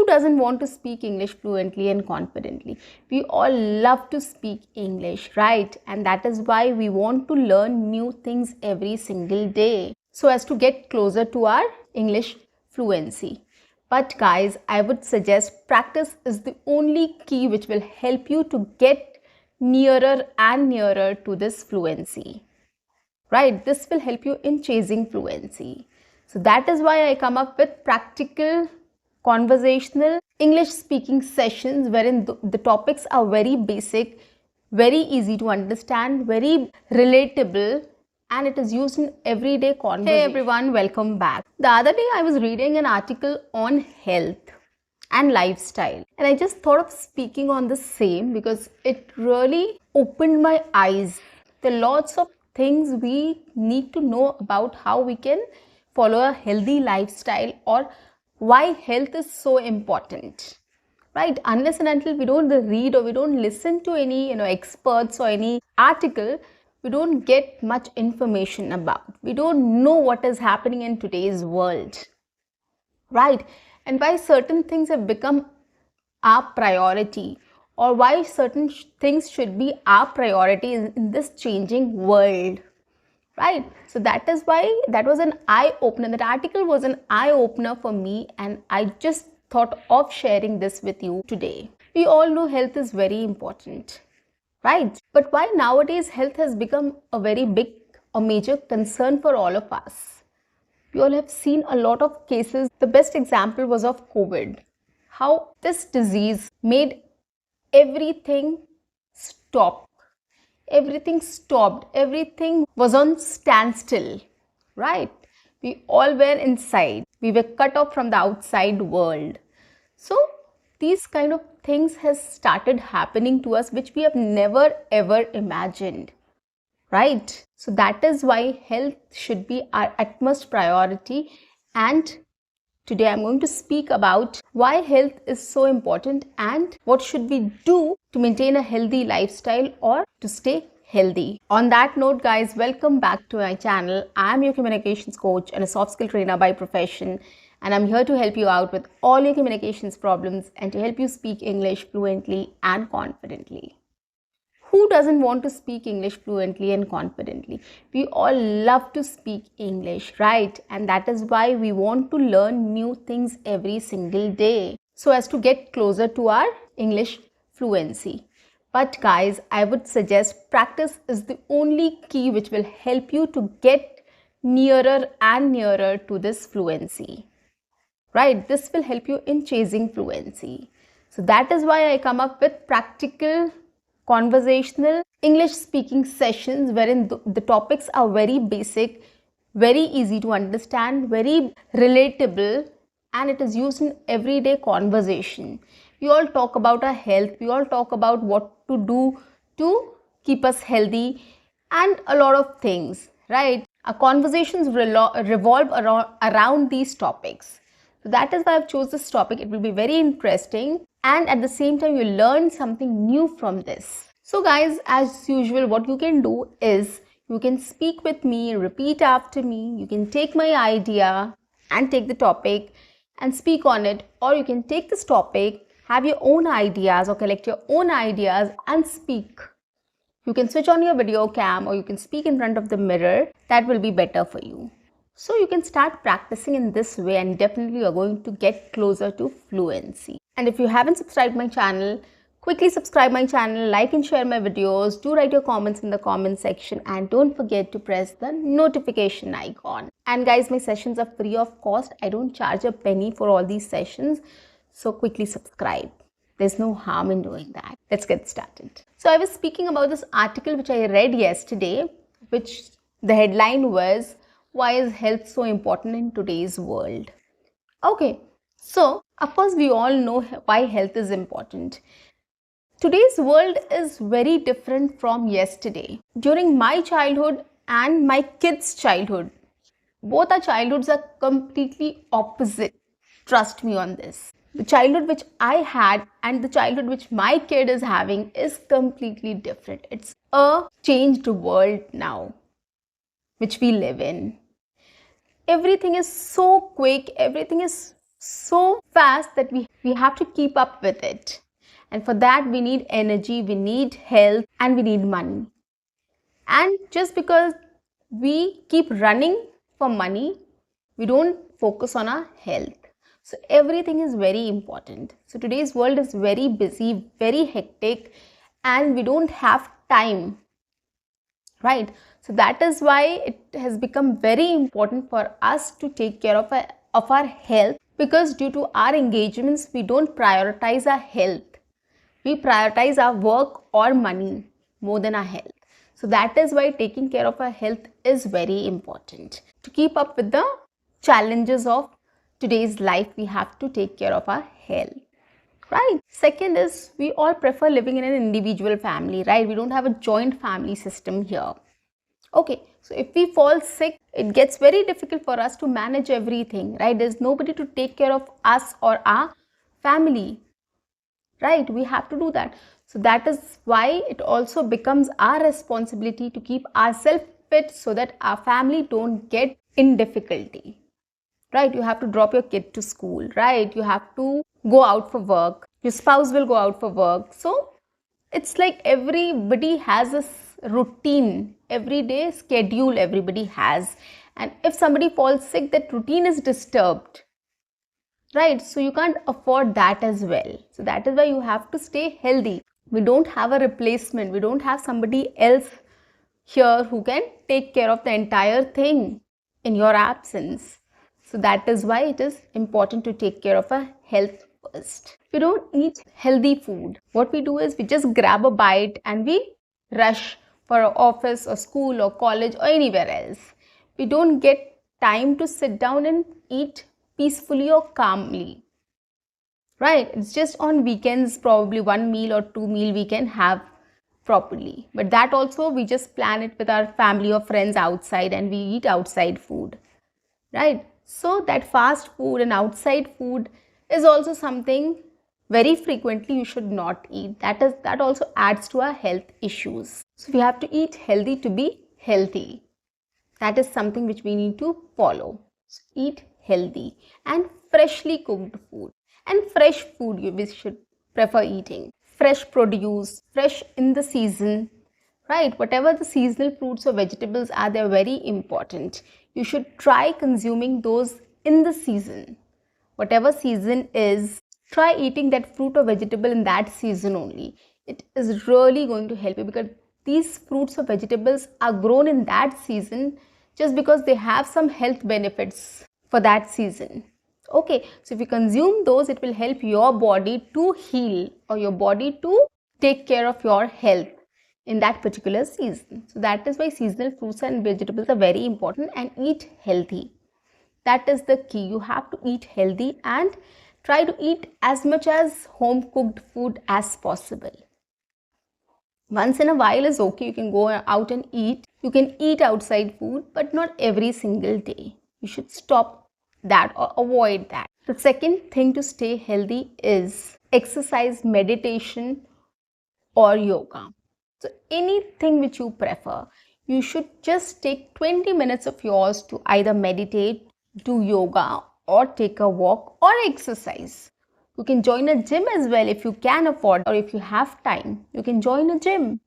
doesn't want to speak English fluently and confidently? We all love to speak English, right? And that is why we want to learn new things every single day so as to get closer to our English fluency. But guys, I would suggest practice is the only key which will help you to get nearer and nearer to this fluency. Right? This will help you in chasing fluency. So that is why I come up with practical, conversational English speaking sessions wherein the topics are very basic, very easy to understand, very relatable, and it is used in everyday conversation. Hey everyone, welcome back. The other day I was reading an article on health and lifestyle, and I just thought of speaking on the same because it really opened my eyes. There are lots of things we need to know about how we can follow a healthy lifestyle or why health is so important, right? Unless and until we don't read or we don't listen to any experts or any article, we don't get much information about. We don't know what is happening in today's world, right? And why certain things have become our priority, or why certain things should be our priority in this changing world, right? So that is why that was an eye opener. That article was an eye opener for me, and I just thought of sharing this with you today. We all know health is very important, right? But why nowadays health has become a very big or major concern for all of us? We all have seen a lot of cases. The best example was of COVID. How this disease made everything stop. Everything stopped. Everything was on standstill, right? We all were inside. We were cut off from the outside world. So these kind of things has started happening to us which we have never ever imagined, right? So that is why health should be our utmost priority, and today I'm going to speak about why health is so important and what should we do to maintain a healthy lifestyle or to stay healthy. On that note, guys, welcome back to my channel. I'm your communications coach and a soft skill trainer by profession, and I'm here to help you out with all your communications problems and to help you speak English fluently and confidently. Who doesn't want to speak English fluently and confidently? We all love to speak English, right? And that is why we want to learn new things every single day so as to get closer to our English fluency. But guys, I would suggest practice is the only key which will help you to get nearer and nearer to this fluency, right? This will help you in chasing fluency. So that is why I come up with practical, conversational English speaking sessions wherein the topics are very basic, very easy to understand, very relatable, and it is used in everyday conversation. We all talk about our health, we all talk about what to do to keep us healthy and a lot of things, right? Our conversations revolve around these topics. So that is why I've chosen this topic. It will be very interesting, and at the same time you learn something new from this. So guys, as usual, what you can do is you can speak with me, repeat after me. You can take my idea and take the topic and speak on it, or you can take this topic, have your own ideas or collect your own ideas and speak. You can switch on your video cam or you can speak in front of the mirror. That will be better for you. So you can start practicing in this way, and definitely you are going to get closer to fluency. And if you haven't subscribed my channel, quickly subscribe my channel, like and share my videos, do write your comments in the comment section, and don't forget to press the notification icon. And guys, my sessions are free of cost. I don't charge a penny for all these sessions. So quickly subscribe. There's no harm in doing that. Let's get started. So I was speaking about this article which I read yesterday, which the headline was, "Why is health so important in today's world?" Okay, so of course we all know why health is important. Today's world is very different from yesterday. During my childhood and my kids' childhood, both our childhoods are completely opposite. Trust me on this. The childhood which I had and the childhood which my kid is having is completely different. It's a changed world now, which we live in. Everything is so quick, everything is so fast that we have to keep up with it. And for that, we need energy, we need health, and we need money. And just because we keep running for money, we don't focus on our health. So everything is very important. So today's world is very busy, very hectic, and we don't have time, right? So that is why it has become very important for us to take care of our health, because due to our engagements, we don't prioritize our health. We prioritize our work or money more than our health. So that is why taking care of our health is very important. To keep up with the challenges of today's life, we have to take care of our health. Right. Second is, we all prefer living in an individual family, right? We don't have a joint family system here. Okay, so if we fall sick, it gets very difficult for us to manage everything, right? There's nobody to take care of us or our family, right? We have to do that. So that is why it also becomes our responsibility to keep ourselves fit so that our family don't get in difficulty, right? You have to drop your kid to school, right? You have to go out for work. Your spouse will go out for work. So it's like everybody has a routine, everyday schedule everybody has. And if somebody falls sick, that routine is disturbed, right? So you can't afford that as well. So that is why you have to stay healthy. We don't have a replacement. We don't have somebody else here who can take care of the entire thing in your absence. So that is why it is important to take care of our health first. We don't eat healthy food. What we do is we just grab a bite and we rush for our office or school or college or anywhere else. We don't get time to sit down and eat peacefully or calmly. Right? It's just on weekends, probably one meal or two meal we can have properly. But that also we just plan it with our family or friends outside and we eat outside food. Right? So that fast food and outside food is also something very frequently you should not eat. That also adds to our health issues. So we have to eat healthy to be healthy. That is something which we need to follow. So eat healthy and freshly cooked food. And fresh food we should prefer eating. Fresh produce, fresh in the season, right? Whatever the seasonal fruits or vegetables are, they're very important. You should try consuming those in the season. Whatever season is, try eating that fruit or vegetable in that season only. It is really going to help you, because these fruits or vegetables are grown in that season just because they have some health benefits for that season. Okay, so if you consume those, it will help your body to heal or your body to take care of your health in that particular season. So that is why seasonal fruits and vegetables are very important, and eat healthy. That is the key. You have to eat healthy and try to eat as much as home cooked food as possible. Once in a while is okay, you can go out and eat. You can eat outside food, but not every single day. You should stop that or avoid that. The second thing to stay healthy is exercise, meditation, or yoga. So anything which you prefer, you should just take 20 minutes of yours to either meditate, do yoga, or take a walk or exercise. You can join a gym as well if you can afford, or if you have time, you can join a gym.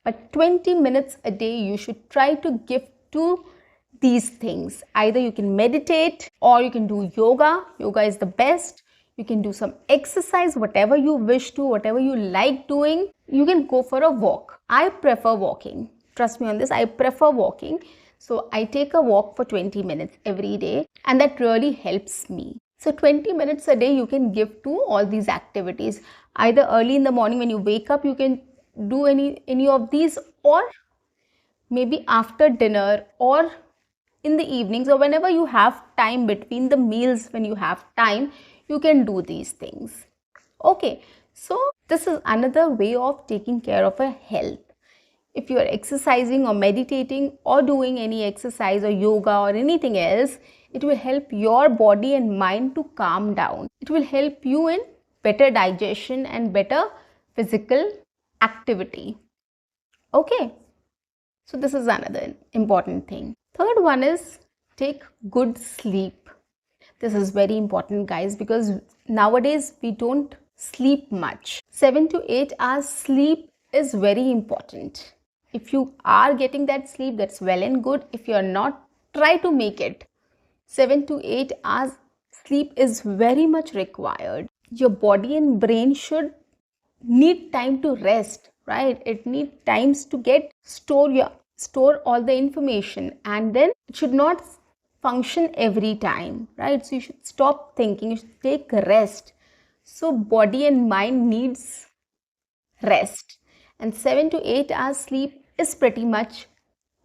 But 20 minutes a day you should try to give to these things. Either you can meditate or you can do yoga. Yoga is the best. You can do some exercise, whatever you wish to, whatever you like doing. You can go for a walk. I prefer walking. Trust me on this, I prefer walking. So I take a walk for 20 minutes every day, and that really helps me. So 20 minutes a day you can give to all these activities. Either early in the morning when you wake up, you can do any of these, or maybe after dinner, or in the evenings, or whenever you have time between the meals. When you have time, you can do these things. Okay, so this is another way of taking care of a health. If you are exercising or meditating or doing any exercise or yoga or anything else, it will help your body and mind to calm down. It will help you in better digestion and better physical activity. Okay, so this is another important thing. Third one is take good sleep. This is very important, guys, because nowadays we don't sleep much. 7 to 8 hours sleep is very important. If you are getting that sleep, that's well and good. If you are not, try to make it. 7 to 8 hours sleep is very much required. Your body and brain should need time to rest, right? It need times to get store all the information, and then it should not function every time, right? So you should stop thinking, you should take rest. So body and mind needs rest, and 7 to 8 hours sleep is pretty much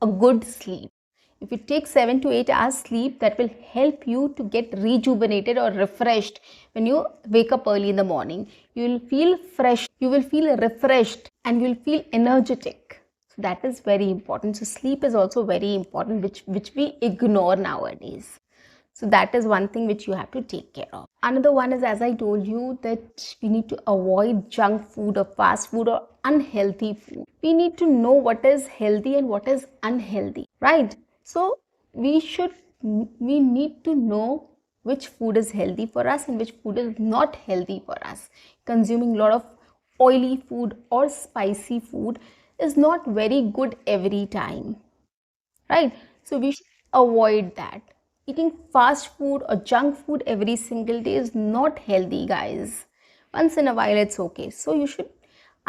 a good sleep. If you take 7 to 8 hours sleep, that will help you to get rejuvenated or refreshed when you wake up early in the morning. You will feel fresh, you will feel refreshed, and you will feel energetic. So that is very important. So sleep is also very important, which we ignore nowadays. So that is one thing which you have to take care of. Another one is, as I told you, that we need to avoid junk food or fast food or unhealthy food. We need to know what is healthy and what is unhealthy, right? So we need to know which food is healthy for us and which food is not healthy for us. Consuming a lot of oily food or spicy food is not very good every time, right? So we should avoid that. Eating fast food or junk food every single day is not healthy, guys. Once in a while it's okay. So you should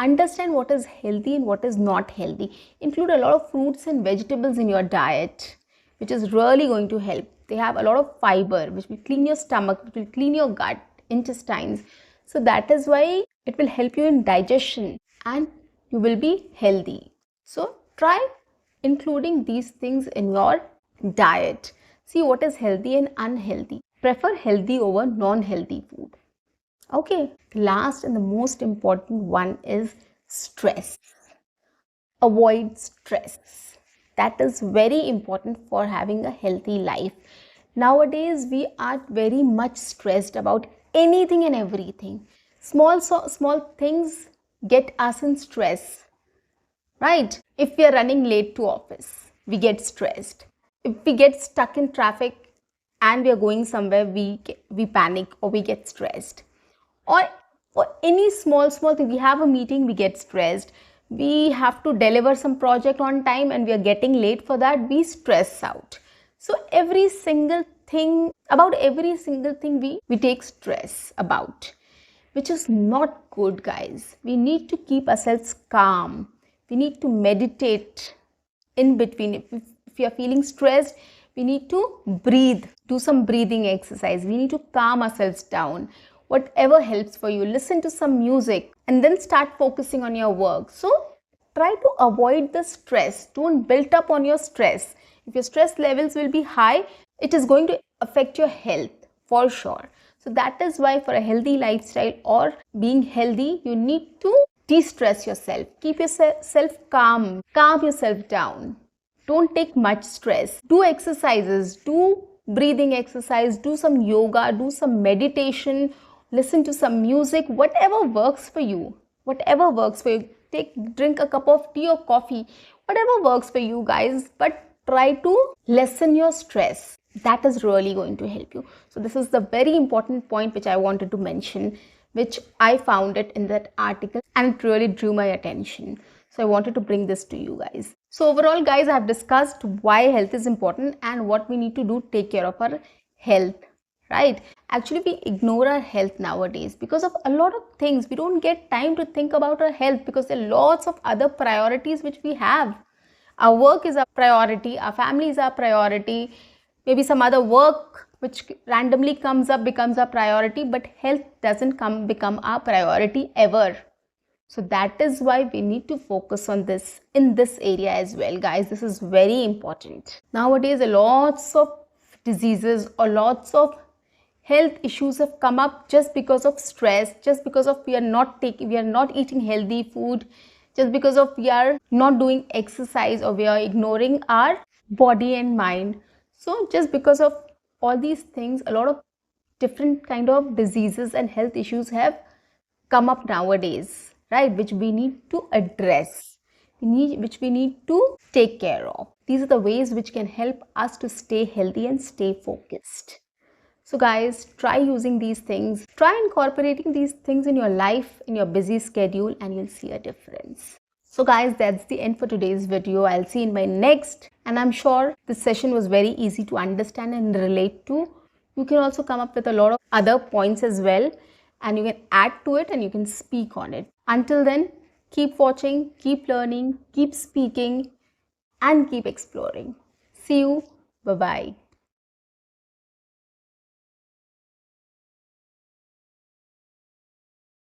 understand what is healthy and what is not healthy. Include a lot of fruits and vegetables in your diet, which is really going to help. They have a lot of fiber, which will clean your stomach, which will clean your gut, intestines. So that is why it will help you in digestion and you will be healthy. So try including these things in your diet. See what is healthy and unhealthy. Prefer healthy over non-healthy food. Okay, the last and the most important one is stress. Avoid stress. That is very important for having a healthy life. Nowadays, we are very much stressed about anything and everything. Small things get us in stress, right? If we are running late to office, we get stressed. If we get stuck in traffic and we are going somewhere, we panic or we get stressed. Or for any small thing, we have a meeting, we get stressed. We have to deliver some project on time and we are getting late for that, we stress out. So every single thing we take stress about, which is not good, guys. We need to keep ourselves calm. We need to meditate in between. If you are feeling stressed, we need to breathe, do some breathing exercise. We need to calm ourselves down. Whatever helps for you, listen to some music and then start focusing on your work. So try to avoid the stress. Don't build up on your stress. If your stress levels will be high, it is going to affect your health for sure. So that is why for a healthy lifestyle or being healthy, you need to de-stress yourself. Keep yourself calm. Calm yourself down. Don't take much stress. Do exercises. Do breathing exercise. Do some yoga. Do some meditation. Listen to some music. Whatever works for you. Whatever works for you. Drink a cup of tea or coffee. Whatever works for you, guys. But try to lessen your stress. That is really going to help you. So this is the very important point which I wanted to mention, which I found it in that article and it really drew my attention. So I wanted to bring this to you guys. So overall, guys, I have discussed why health is important and what we need to do to take care of our health, right? Actually, we ignore our health nowadays because of a lot of things. We don't get time to think about our health because there are lots of other priorities which we have. Our work is our priority, our family is our priority, maybe some other work which randomly comes up becomes our priority, but health doesn't become our priority ever. So that is why we need to focus on this in this area as well, guys. This is very important. Nowadays, lots of diseases or lots of health issues have come up just because of stress, just because of we are not eating healthy food, just because of we are not doing exercise or we are ignoring our body and mind. So just because of all these things, a lot of different kind of diseases and health issues have come up nowadays, right? Which we need to address, which we need to take care of. These are the ways which can help us to stay healthy and stay focused. So guys, try using these things, try incorporating these things in your life, in your busy schedule, and you'll see a difference. So guys, that's the end for today's video. I'll see you in my next, and I'm sure this session was very easy to understand and relate to. You can also come up with a lot of other points as well, and you can add to it and you can speak on it. Until then, keep watching, keep learning, keep speaking, and keep exploring. See you. Bye-bye.